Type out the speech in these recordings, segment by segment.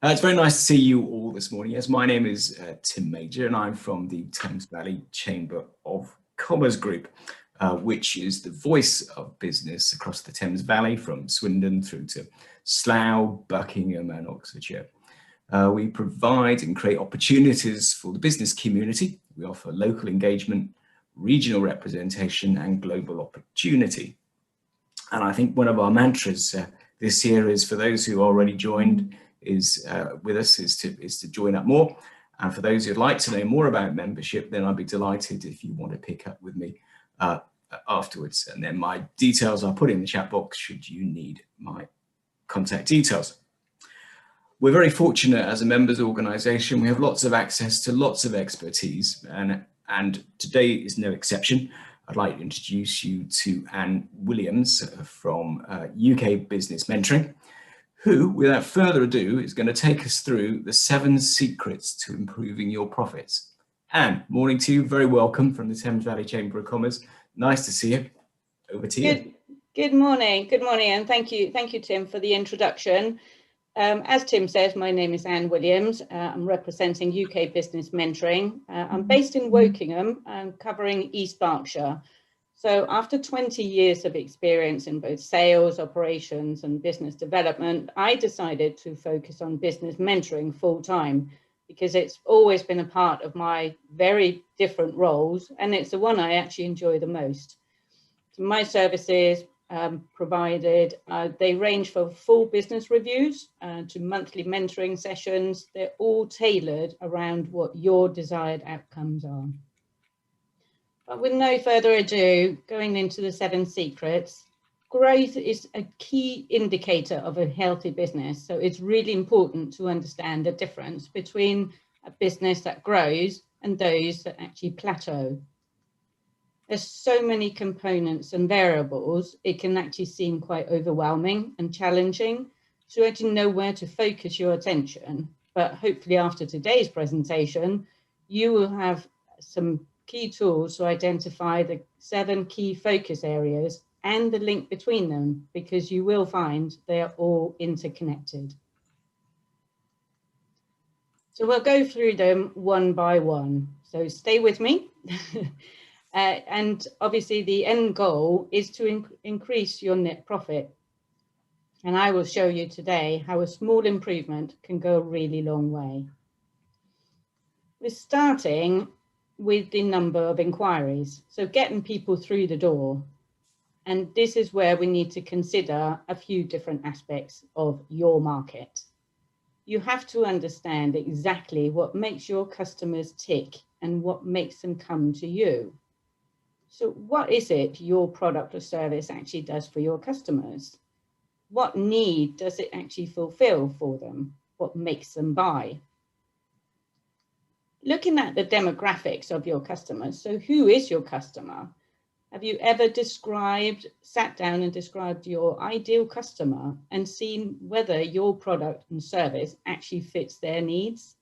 It's very nice to see you all this morning. Yes, my name is Tim Major and I'm from the Thames Valley Chamber of Commerce Group, which is the voice of business across the Thames Valley from Swindon through to Slough, Buckingham and Oxfordshire. We provide and create opportunities for the business community. We offer local engagement, regional representation and global opportunity. And I think one of our mantras this year is, for those who already joined with us, is to join up more. And for those who'd like to know more about membership, then I'd be delighted if you want to pick up with me afterwards. And then my details I'll put in the chat box should you need my contact details. We're very fortunate as a members organisation. We have lots of access to lots of expertise, and today is no exception. I'd like to introduce you to Anne Williams from UK Business Mentoring, who, without further ado, is going to take us through the 7 secrets to improving your profits. Anne, morning to you. Very welcome from the Thames Valley Chamber of Commerce. Nice to see you. Over to you. Good morning, and thank you, Tim, for the introduction. As Tim says, my name is Anne Williams. I'm representing UK Business Mentoring. I'm based in Wokingham and covering East Berkshire. So after 20 years of experience in both sales, operations and business development, I decided to focus on business mentoring full time because it's always been a part of my very different roles, and it's the one I actually enjoy the most. So my services provided, they range from full business reviews to monthly mentoring sessions. They're all tailored around what your desired outcomes are. But with no further ado, going into the 7 secrets, growth is a key indicator of a healthy business. So it's really important to understand the difference between a business that grows and those that actually plateau. There's so many components and variables, it can actually seem quite overwhelming and challenging to actually know where to focus your attention. But hopefully after today's presentation, you will have some key tools to identify the 7 key focus areas and the link between them, because you will find they are all interconnected. So we'll go through them one by one. So stay with me. And obviously the end goal is to increase your net profit. And I will show you today how a small improvement can go a really long way. We're starting with the number of inquiries, so getting people through the door. And this is where we need to consider a few different aspects of your market. You have to understand exactly what makes your customers tick and what makes them come to you. So what is it your product or service actually does for your customers? What need does it actually fulfill for them? What makes them buy? Looking at the demographics of your customers, so who is your customer? Have you ever sat down and described your ideal customer and seen whether your product and service actually fits their needs?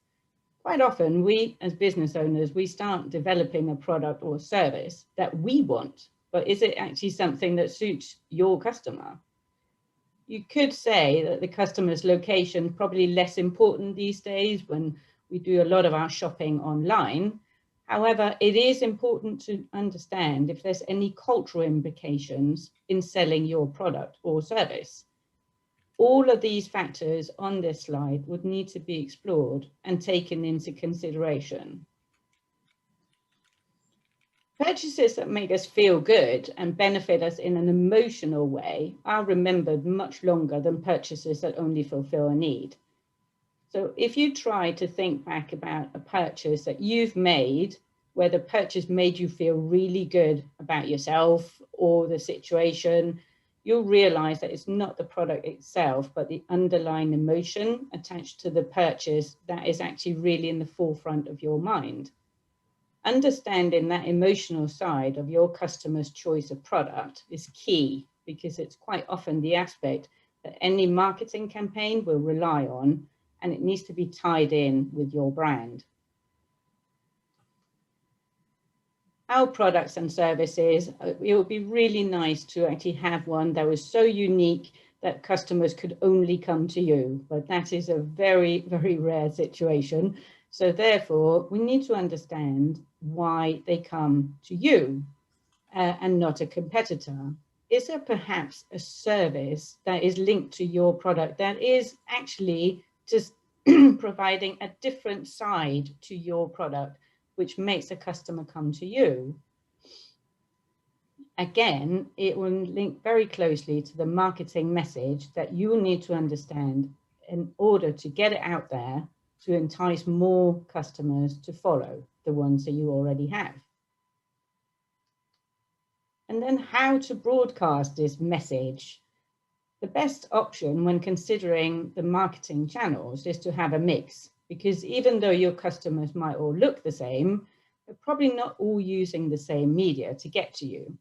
Quite often, we as business owners, we start developing a product or service that we want, but is it actually something that suits your customer? You could say that the customer's location is probably less important these days when we do a lot of our shopping online. However, it is important to understand if there's any cultural implications in selling your product or service. All of these factors on this slide would need to be explored and taken into consideration. Purchases that make us feel good and benefit us in an emotional way are remembered much longer than purchases that only fulfill a need. So if you try to think back about a purchase that you've made, where the purchase made you feel really good about yourself or the situation, you'll realize that it's not the product itself, but the underlying emotion attached to the purchase that is actually really in the forefront of your mind. Understanding that emotional side of your customer's choice of product is key, because it's quite often the aspect that any marketing campaign will rely on, and it needs to be tied in with your brand. Our products and services, it would be really nice to actually have one that was so unique that customers could only come to you, but that is a very, very rare situation. So therefore, we need to understand why they come to you and not a competitor. Is there perhaps a service that is linked to your product that is actually just providing a different side to your product, which makes a customer come to you? Again, it will link very closely to the marketing message that you will need to understand in order to get it out there to entice more customers to follow the ones that you already have. And then how to broadcast this message. The best option when considering the marketing channels is to have a mix, because even though your customers might all look the same, they're probably not all using the same media to get to you.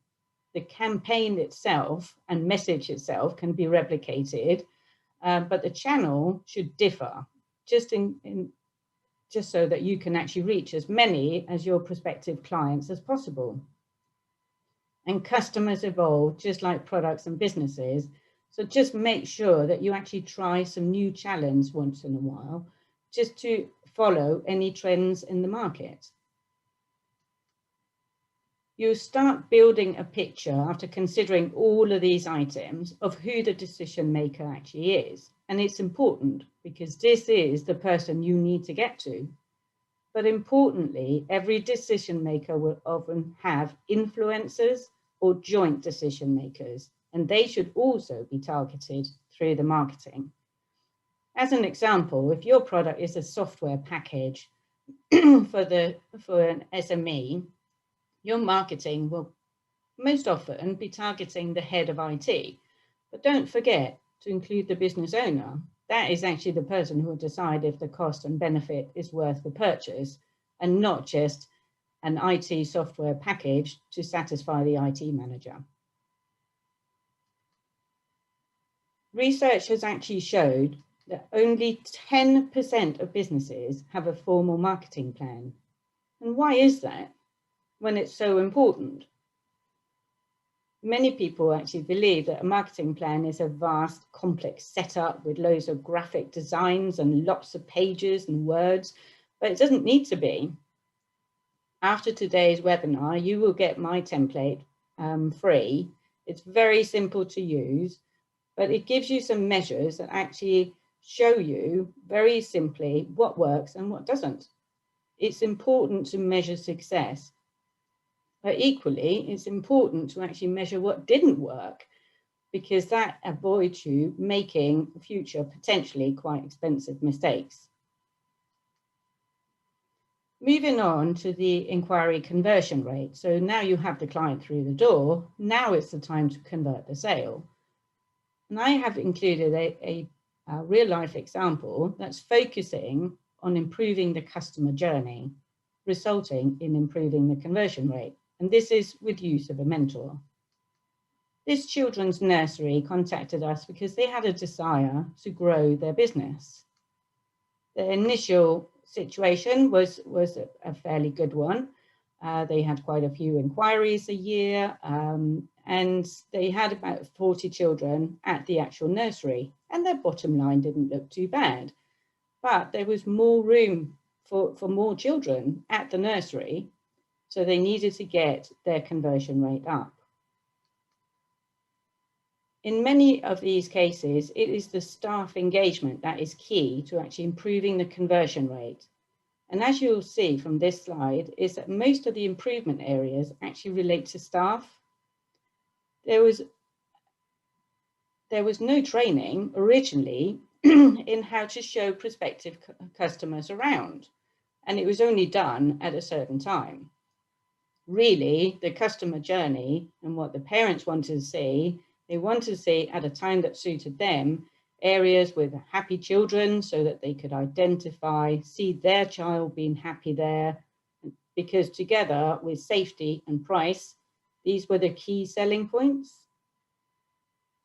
The campaign itself and message itself can be replicated, but the channel should differ just so that you can actually reach as many as your prospective clients as possible. And customers evolve just like products and businesses. So just make sure that you actually try some new challenge once in a while, just to follow any trends in the market. You start building a picture after considering all of these items of who the decision maker actually is. And it's important because this is the person you need to get to. But importantly, every decision maker will often have influencers or joint decision makers, and they should also be targeted through the marketing. As an example, if your product is a software package for an SME, your marketing will most often be targeting the head of IT. But don't forget to include the business owner. That is actually the person who will decide if the cost and benefit is worth the purchase, and not just an IT software package to satisfy the IT manager. Research has actually showed that only 10% of businesses have a formal marketing plan. And why is that when it's so important? Many people actually believe that a marketing plan is a vast, complex setup with loads of graphic designs and lots of pages and words, but it doesn't need to be. After today's webinar, you will get my template free. It's very simple to use, but it gives you some measures that actually show you very simply what works and what doesn't. It's important to measure success. But equally, it's important to actually measure what didn't work, because that avoids you making future potentially quite expensive mistakes. Moving on to the inquiry conversion rate. So now you have the client through the door. Now it's the time to convert the sale. And I have included a real life example that's focusing on improving the customer journey, resulting in improving the conversion rate. And this is with use of a mentor. This children's nursery contacted us because they had a desire to grow their business. The initial situation was a fairly good one. They had quite a few inquiries a year, and they had about 40 children at the actual nursery, and their bottom line didn't look too bad. But there was more room for more children at the nursery, so they needed to get their conversion rate up. In many of these cases, it is the staff engagement that is key to actually improving the conversion rate. And as you'll see from this slide, is that most of the improvement areas actually relate to staff. There was no training originally in how to show prospective customers around, and it was only done at a certain time. Really, the customer journey and what the parents wanted to see, they wanted to see at a time that suited them, areas with happy children so that they could identify, see their child being happy there, because together with safety and price, these were the key selling points.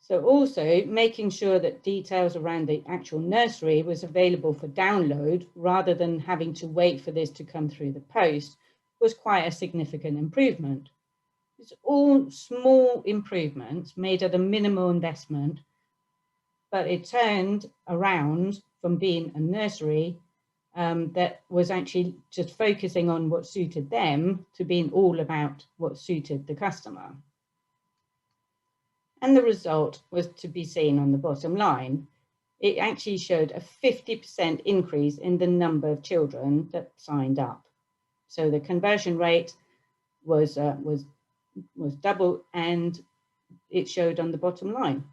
So also making sure that details around the actual nursery was available for download rather than having to wait for this to come through the post was quite a significant improvement. It's all small improvements made at a minimal investment, but it turned around from being a nursery that was actually just focusing on what suited them to being all about what suited the customer. And the result was to be seen on the bottom line. It actually showed a 50% increase in the number of children that signed up. So the conversion rate was double, and it showed on the bottom line.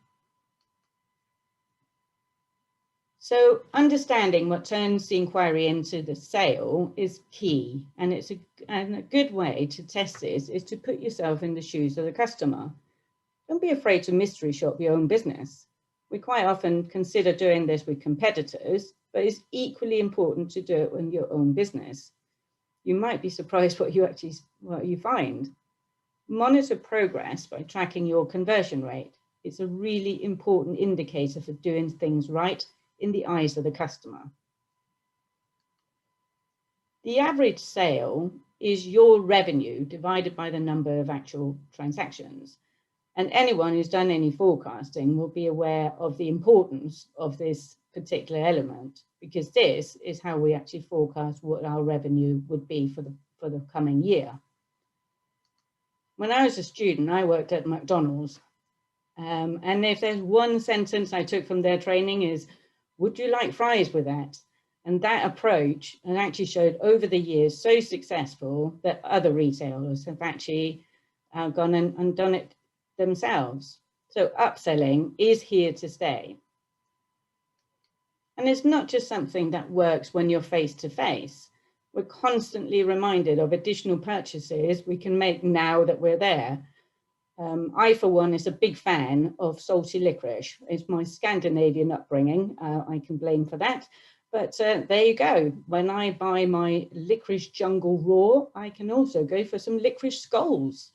So understanding what turns the inquiry into the sale is key, and a good way to test this is to put yourself in the shoes of the customer. Don't be afraid to mystery shop your own business. We quite often consider doing this with competitors, but it's equally important to do it in your own business. You might be surprised what you find. Monitor progress by tracking your conversion rate. It's a really important indicator for doing things right in the eyes of the customer. The average sale is your revenue divided by the number of actual transactions. And anyone who's done any forecasting will be aware of the importance of this particular element, because this is how we actually forecast what our revenue would be for the coming year. When I was a student, I worked at McDonald's. And if there's one sentence I took from their training is, would you like fries with that? And that approach and actually showed over the years so successful that other retailers have actually gone and done it themselves. So upselling is here to stay. And it's not just something that works when you're face to face. We're constantly reminded of additional purchases we can make now that we're there. I, for one, is a big fan of salty licorice. It's my Scandinavian upbringing. I can blame for that. But there you go. When I buy my licorice jungle raw, I can also go for some licorice skulls.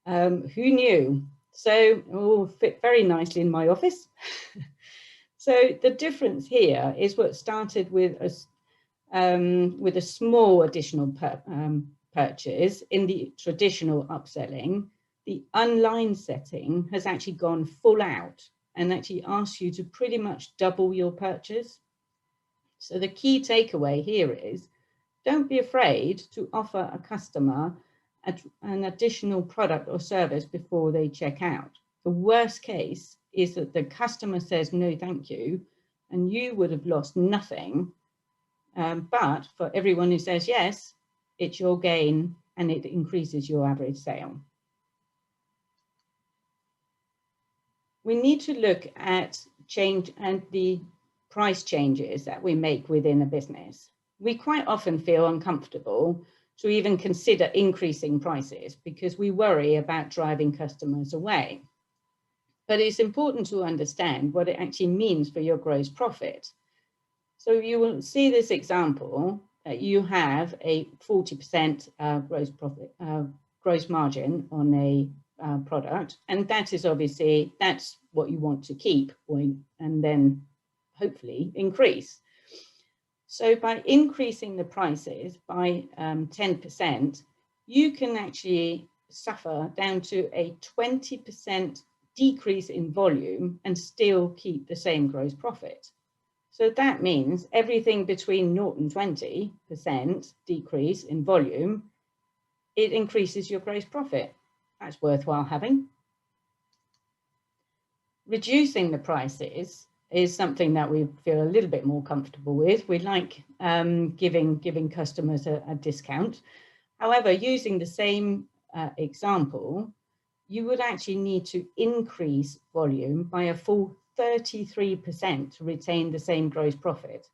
Who knew? So it will fit very nicely in my office. So the difference here is what started with a small additional purchase in the traditional upselling. The online setting has actually gone full out and actually asks you to pretty much double your purchase. So the key takeaway here is, don't be afraid to offer a customer an additional product or service before they check out. The worst case is that the customer says no thank you, and you would have lost nothing. But for everyone who says yes, it's your gain and it increases your average sale. We need to look at change and the price changes that we make within a business. We quite often feel uncomfortable to even consider increasing prices because we worry about driving customers away. But it's important to understand what it actually means for your gross profit. So you will see this example that you have a 40% gross margin on a product, and that is obviously, that's what you want to keep and then hopefully increase. So by increasing the prices by 10%, you can actually suffer down to a 20% decrease in volume and still keep the same gross profit. So that means everything between 0 and 20% decrease in volume, it increases your gross profit. That's worthwhile having. Reducing the prices is something that we feel a little bit more comfortable with. We like giving customers a discount. However, using the same example, you would actually need to increase volume by a full 33% to retain the same gross profit.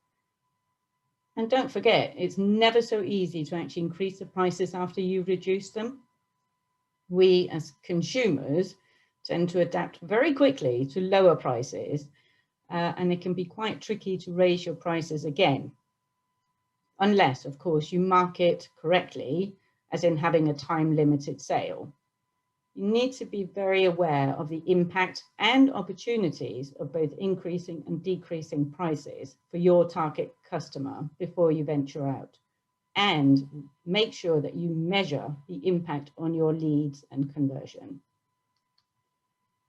And don't forget, it's never so easy to actually increase the prices after you've reduced them. We as consumers tend to adapt very quickly to lower prices, and it can be quite tricky to raise your prices again. Unless, of course, you market correctly, as in having a time-limited sale. You need to be very aware of the impact and opportunities of both increasing and decreasing prices for your target customer before you venture out, and make sure that you measure the impact on your leads and conversion.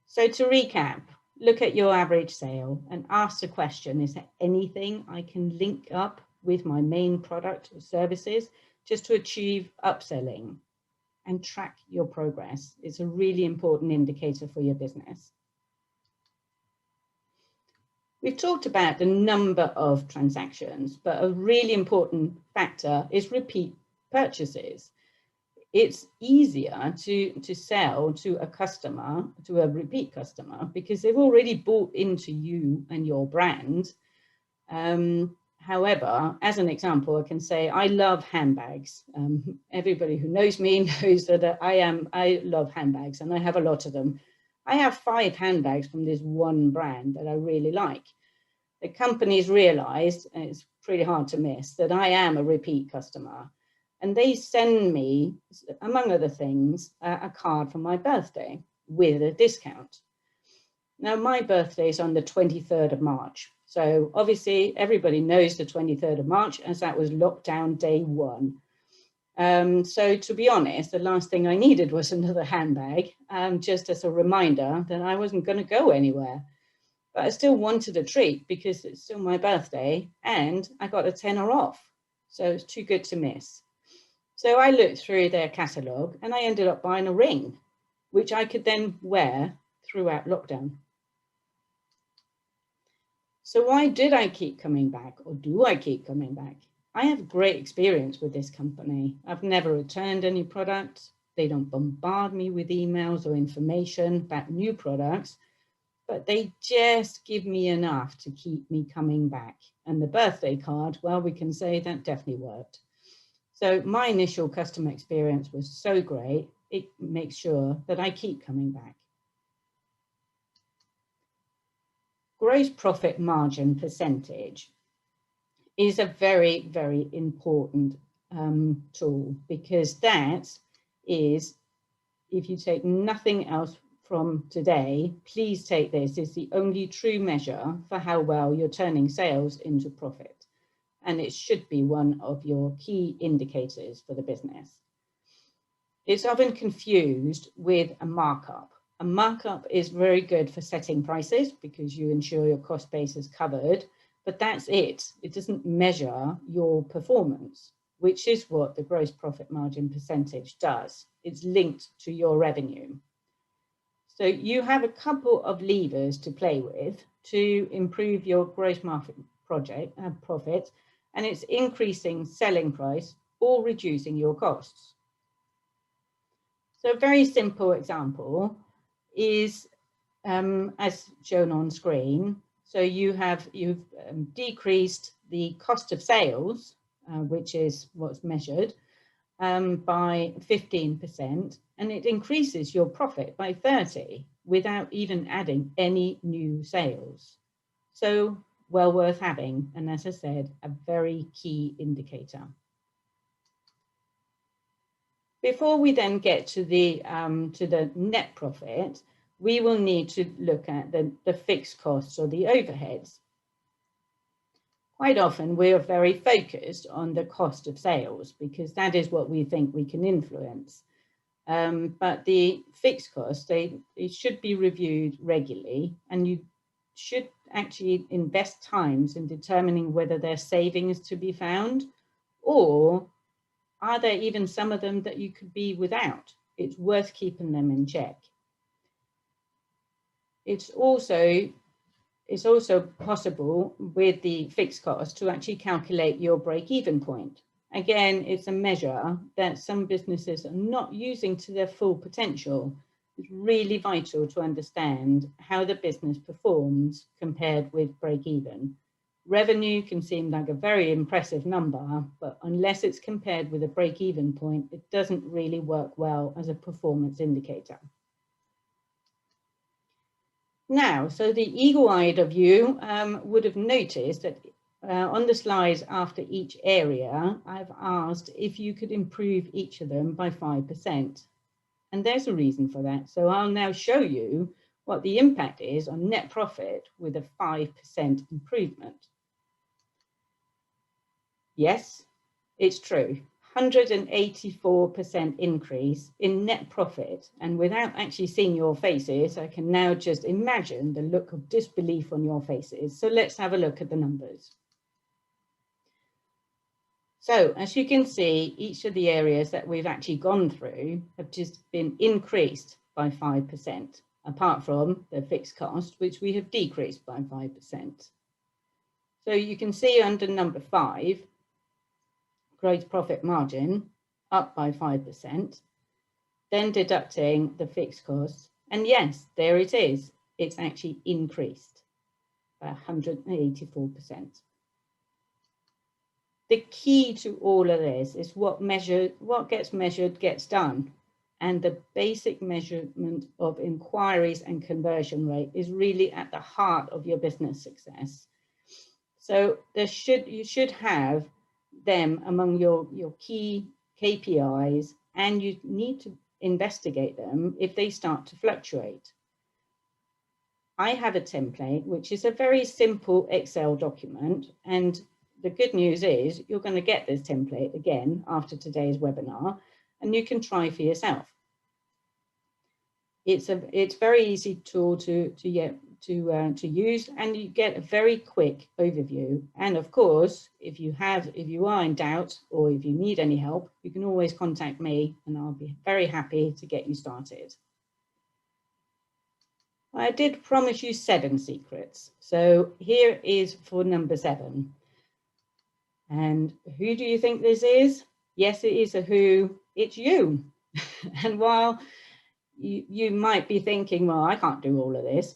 So to recap, look at your average sale and ask the question, is there anything I can link up with my main product or services just to achieve upselling? And track your progress. It's a really important indicator for your business. We've talked about the number of transactions, but a really important factor is repeat purchases. It's easier to sell to a customer, to a repeat customer, because they've already bought into you and your brand. However, as an example, I can say I love handbags. Everybody who knows me knows that I love handbags, and I have a lot of them. I have 5 handbags from this one brand that I really like. The company's realized, and it's pretty hard to miss, that I am a repeat customer. And they send me, among other things, a card for my birthday with a discount. Now, my birthday is on the 23rd of March. So obviously everybody knows the 23rd of March, as that was lockdown day 1. So to be honest, the last thing I needed was another handbag, just as a reminder that I wasn't going to go anywhere. But I still wanted a treat because it's still my birthday and I got a tenner off. So it's too good to miss. So I looked through their catalogue and I ended up buying a ring, which I could then wear throughout lockdown. So why did I keep coming back, or do I keep coming back? I have great experience with this company. I've never returned any products. They don't bombard me with emails or information about new products, but they just give me enough to keep me coming back. And the birthday card, well, we can say that definitely worked. So my initial customer experience was so great, it makes sure that I keep coming back. Gross profit margin percentage is a very, very important tool, because that is, if you take nothing else from today, please take this, is the only true measure for how well you're turning sales into profit. And it should be one of your key indicators for the business. It's often confused with a markup. A markup is very good for setting prices because you ensure your cost base is covered, but that's it. It doesn't measure your performance, which is what the gross profit margin percentage does. It's linked to your revenue. So you have a couple of levers to play with to improve your gross profit, and it's increasing selling price or reducing your costs. So a very simple example is, as shown on screen. So you've decreased the cost of sales, which is what's measured, by 15%, and it increases your profit by 30% without even adding any new sales. So well worth having, and as I said, a very key indicator. Before we then get to the net profit, we will need to look at the fixed costs or the overheads. Quite often we are very focused on the cost of sales because that is what we think we can influence. But the fixed costs, they should be reviewed regularly, and you should actually invest times in determining whether there's savings to be found, or are there even some of them that you could be without? It's worth keeping them in check. It's also possible with the fixed cost to actually calculate your break-even point. Again, it's a measure that some businesses are not using to their full potential. It's really vital to understand how the business performs compared with break-even. Revenue can seem like a very impressive number, but unless it's compared with a break-even point, it doesn't really work well as a performance indicator. Now, so the eagle-eyed of you would have noticed that on the slides after each area, I've asked if you could improve each of them by 5%. And there's a reason for that. So I'll now show you what the impact is on net profit with a 5% improvement. Yes, it's true. 184% increase in net profit. And without actually seeing your faces, I can now just imagine the look of disbelief on your faces. So let's have a look at the numbers. So as you can see, each of the areas that we've actually gone through have just been increased by 5%, apart from the fixed cost, which we have decreased by 5%. So you can see under number 5, gross profit margin up by 5%, then deducting the fixed costs. And yes, there it is. It's actually increased by 184%. The key to all of this is what gets measured gets done. And the basic measurement of inquiries and conversion rate is really at the heart of your business success. So you should have them among your key KPIs, and you need to investigate them if they start to fluctuate. I have a template, which is a very simple Excel document, and the good news is you're going to get this template again after today's webinar, and you can try for yourself. It's very easy tool to use, and you get a very quick overview. And of course, if you are in doubt or if you need any help, you can always contact me, and I'll be very happy to get you started. I did promise you 7 secrets, so here is for number 7. And who do you think this is? Yes, it is a who. It's you. And while you might be thinking, well, I can't do all of this.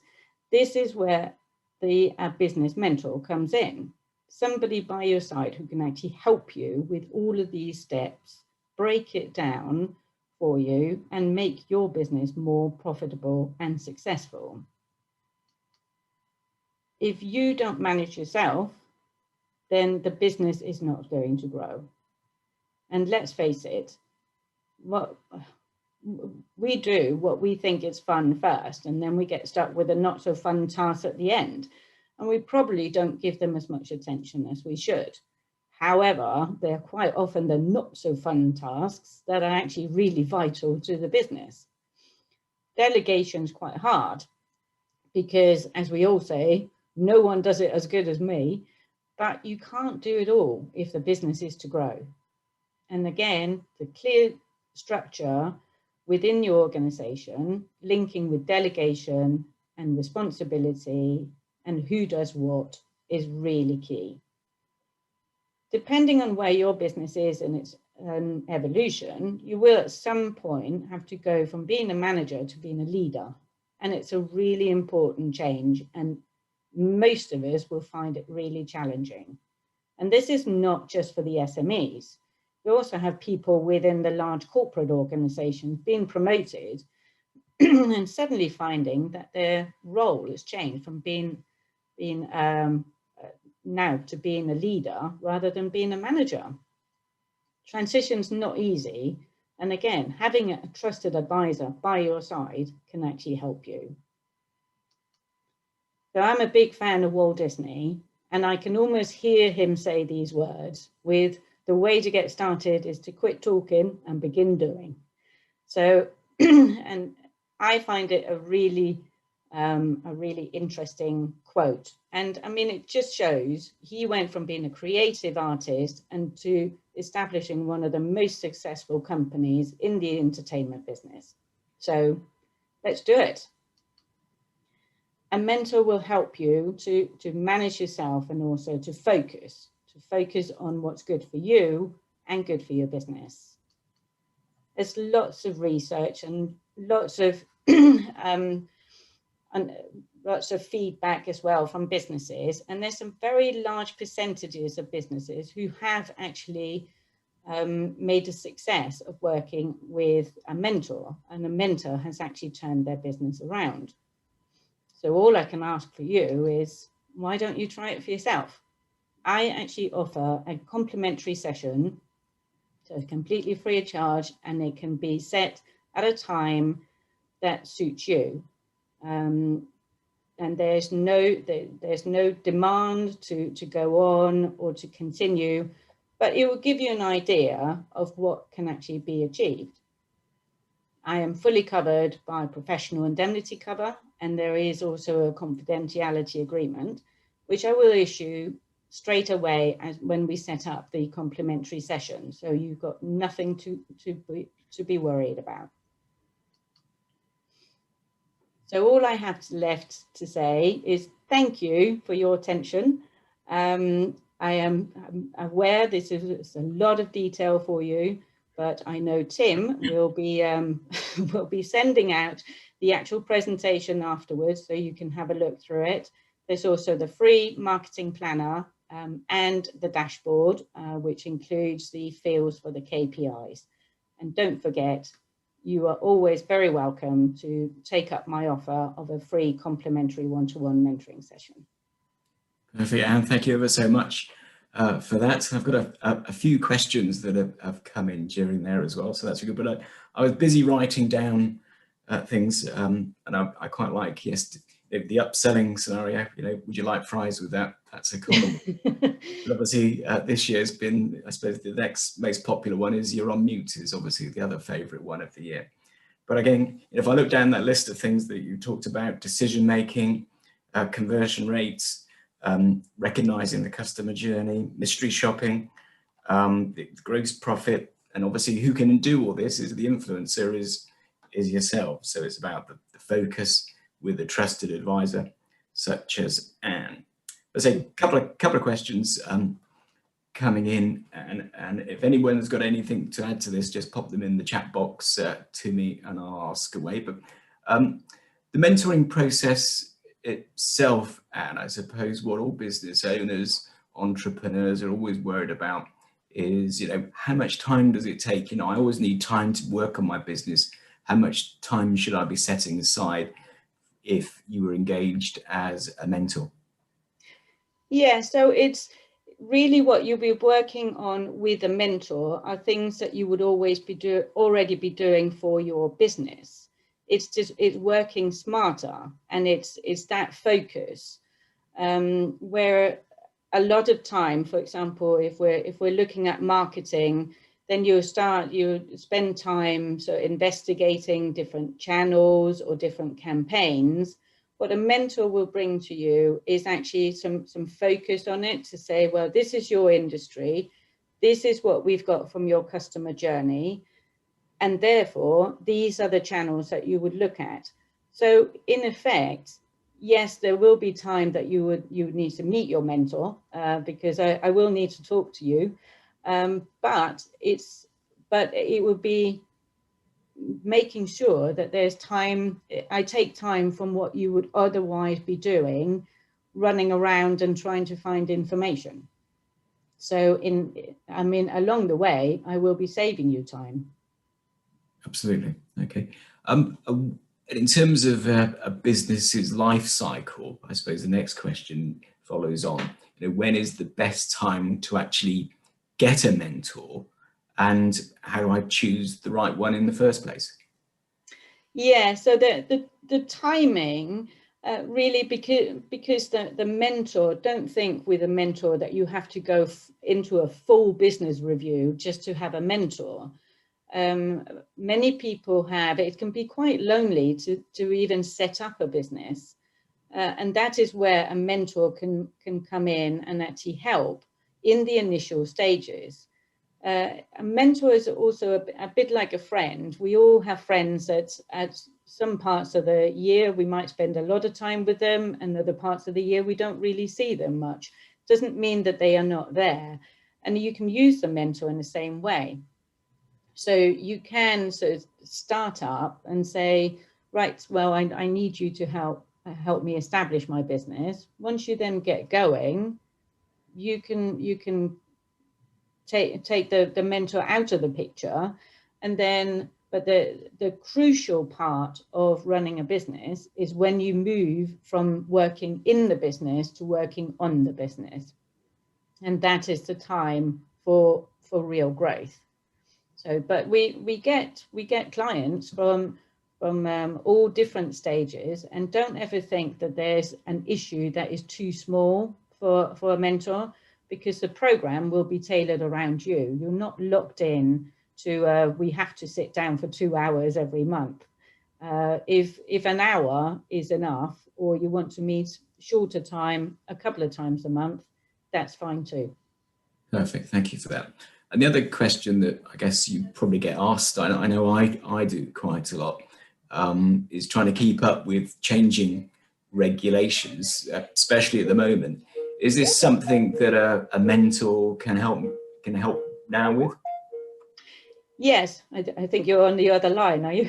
This is where the business mentor comes in. Somebody by your side who can actually help you with all of these steps, break it down for you and make your business more profitable and successful. If you don't manage yourself, then the business is not going to grow. And let's face it, what we do what we think is fun first, and then we get stuck with a not so fun task at the end, and we probably don't give them as much attention as we should. However, they're quite often the not so fun tasks that are actually really vital to the business. Delegation is quite hard because, as we all say, no one does it as good as me, but you can't do it all if the business is to grow. And again, the clear structure within your organization, linking with delegation and responsibility and who does what is really key. Depending on where your business is in its evolution, you will at some point have to go from being a manager to being a leader. And it's a really important change, and most of us will find it really challenging. And this is not just for the SMEs. We also have people within the large corporate organizations being promoted and suddenly finding that their role has changed from being now to being a leader rather than being a manager. Transition's not easy. And again, having a trusted advisor by your side can actually help you. So I'm a big fan of Walt Disney, and I can almost hear him say these words with, the way to get started is to quit talking and begin doing. So, and I find it a really interesting quote. And I mean, it just shows he went from being a creative artist and to establishing one of the most successful companies in the entertainment business. So let's do it. A mentor will help you to manage yourself and also to focus on what's good for you and good for your business. There's lots of research and lots of feedback as well from businesses, and there's some very large percentages of businesses who have actually made a success of working with a mentor, and a mentor has actually turned their business around. So all I can ask for you is, why don't you try it for yourself? I actually offer a complimentary session, so completely free of charge, and it can be set at a time that suits you. And there's no demand to go on or to continue. but it will give you an idea of what can actually be achieved. I am fully covered by professional indemnity cover, and there is also a confidentiality agreement, which I will issue straight away as when we set up the complimentary session. So you've got nothing to be worried about. So all I have left to say is thank you for your attention. I am aware this is a lot of detail for you, but I know Tim will be will be sending out the actual presentation afterwards, so you can have a look through it. There's also the free marketing planner and the dashboard, which includes the fields for the KPIs. And don't forget, you are always very welcome to take up my offer of a free complimentary one-to-one mentoring session. Perfect, Anne. Thank you ever so much for that. I've got a few questions that have come in during there as well, so that's good. But I was busy writing down things, and I quite like, yes, the upselling scenario. You know, would you like fries with that? That's a common one. But obviously, this year's been, I suppose, the next most popular one is you're on mute, is obviously the other favourite one of the year. But again, if I look down that list of things that you talked about, decision making, conversion rates, recognizing the customer journey, mystery shopping, the gross profit, and obviously who can do all this is the influencer is yourself. So it's about the focus with a trusted advisor such as Anne. Let's say a couple of questions coming in, and if anyone's got anything to add to this, just pop them in the chat box to me and I'll ask away. But the mentoring process itself, and I suppose what all business owners, entrepreneurs are always worried about is, you know, how much time does it take? You know, I always need time to work on my business. How much time should I be setting aside if you were engaged as a mentor? Yeah, so it's really what you'll be working on with a mentor are things that you would always be already be doing for your business. It's working smarter, and it's that focus where a lot of time, for example, if we're looking at marketing, then you spend time so investigating different channels or different campaigns. What a mentor will bring to you is actually some focus on it to say, well, this is your industry, this is what we've got from your customer journey, and therefore these are the channels that you would look at. So in effect, yes, there will be time that you would need to meet your mentor because I will need to talk to you, but it would be making sure that there's time. I take time from what you would otherwise be doing, running around and trying to find information. So along the way, I will be saving you time. Absolutely. Okay. In terms of a business's life cycle, I suppose the next question follows on. You know, when is the best time to actually get a mentor, and how do I choose the right one in the first place? Yeah, so the timing really, because the mentor, don't think with a mentor that you have to go into a full business review just to have a mentor. Many people have, it can be quite lonely to even set up a business. And that is where a mentor can come in and actually help in the initial stages. A mentor is also a bit like a friend. We all have friends that at some parts of the year we might spend a lot of time with them, and other parts of the year we don't really see them much. Doesn't mean that they are not there. And you can use the mentor in the same way. So you can sort of start up and say, right, well, I need you to help me establish my business. Once you then get going, you can take the mentor out of the picture, and then, but the crucial part of running a business is when you move from working in the business to working on the business, and that is the time for real growth. So, but we get clients from all different stages, and don't ever think that there's an issue that is too small for a mentor. because the program will be tailored around you. You're not locked in to, we have to sit down for 2 hours every month. If an hour is enough, or you want to meet shorter time, a couple of times a month, that's fine too. Perfect, thank you for that. And the other question that I guess you probably get asked, I know I do quite a lot, is trying to keep up with changing regulations, especially at the moment. Is this something that a mentor can help now with? Yes, I think you're on the other line, are you?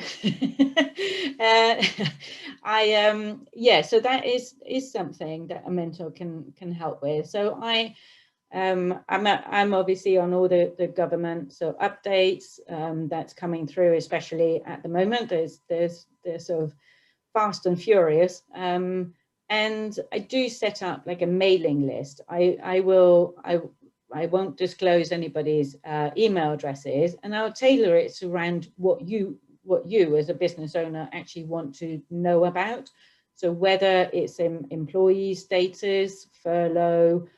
Yeah, so that is something that a mentor can help with. So I'm obviously on all the government updates that's coming through, especially at the moment. They're sort of fast and furious, and I do set up like a mailing list. I won't disclose anybody's email addresses, and I'll tailor it around what you as a business owner actually want to know about. So whether it's employee status, furlough,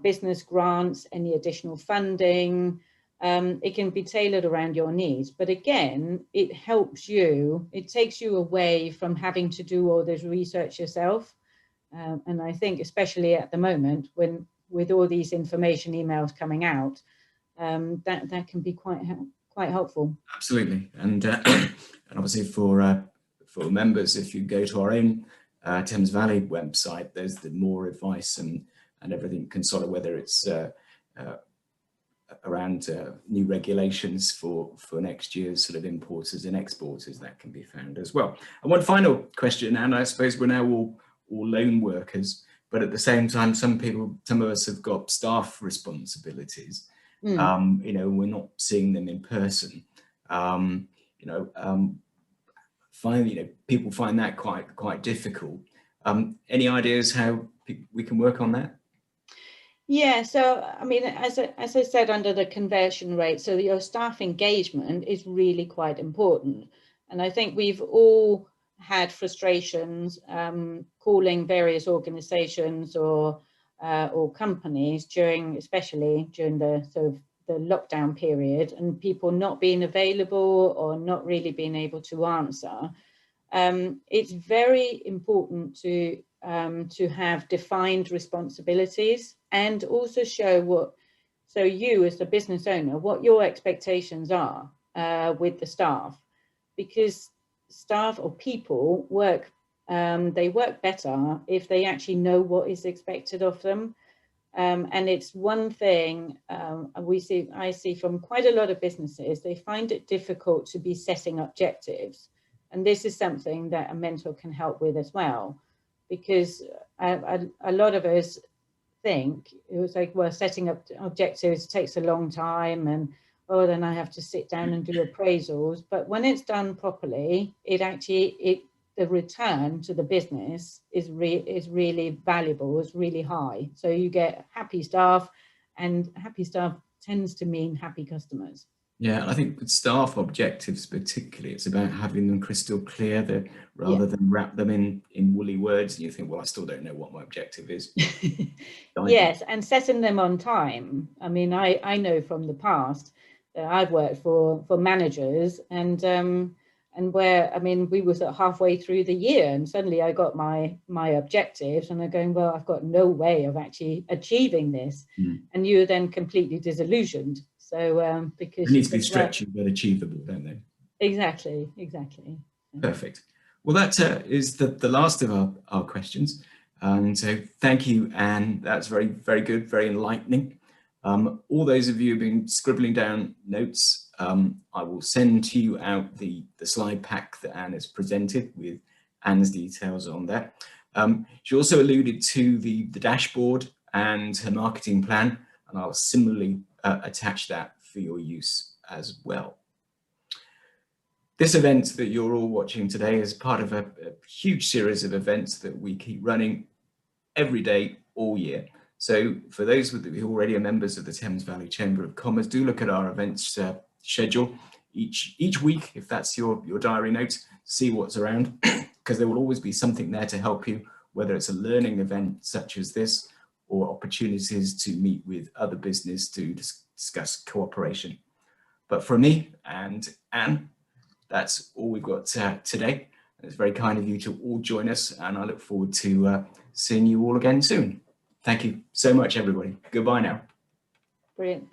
business grants, any additional funding, it can be tailored around your needs. But again, it helps you, it takes you away from having to do all this research yourself. And I think especially at the moment, when with all these information emails coming out, that can be quite helpful. Absolutely, and and obviously for members, if you go to our own Thames Valley website, there's the more advice and everything can sort of, whether it's around new regulations for next year's sort of importers and exporters, that can be found as well. And one final question, and I suppose we're now all lone workers, but at the same time, some of us have got staff responsibilities. You know, we're not seeing them in person. People find that quite difficult. Any ideas how we can work on that? Yeah, so I mean, as I said, under the conversion rate, so your staff engagement is really quite important. And I think we've all had frustrations calling various organizations or companies especially during the sort of the lockdown period, and people not being available or not really being able to answer. It's very important to have defined responsibilities, and also show so you as the business owner, what your expectations are with the staff, because staff or people they work better if they actually know what is expected of them. And it's one thing I see from quite a lot of businesses, they find it difficult to be setting objectives. And this is something that a mentor can help with as well, because a lot of us think it was like, well, setting up objectives takes a long time, and then I have to sit down and do appraisals. But when it's done properly, the return to the business is really valuable, is really high. So you get happy staff, and happy staff tends to mean happy customers. Yeah, I think with staff objectives particularly, it's about having them crystal clear, rather than wrap them in woolly words and you think, well, I still don't know what my objective is. Yes, and setting them on time. I mean, I know from the past that I've worked for managers, and where, I mean, we was at halfway through the year and suddenly I got my objectives, and they're going, well, I've got no way of actually achieving this. And you're then completely disillusioned. So because they need to be stretchy but achievable, don't they? Exactly. Perfect. Well, that is the last of our questions. And so thank you, Anne. That's very, very good, very enlightening. All those of you who've been scribbling down notes, I will send to you out the slide pack that Anne has presented with Anne's details on there. She also alluded to the dashboard and her marketing plan, and I'll similarly attach that for your use as well. This event that you're all watching today is part of a huge series of events that we keep running every day, all year. So for those who already are members of the Thames Valley Chamber of Commerce, do look at our events schedule each week, if that's your diary note, see what's around, because there will always be something there to help you, whether it's a learning event such as this, or opportunities to meet with other business to discuss cooperation. But from me and Anne, that's all we've got today. It's very kind of you to all join us, and I look forward to seeing you all again soon. Thank you so much, everybody. Goodbye now. Brilliant.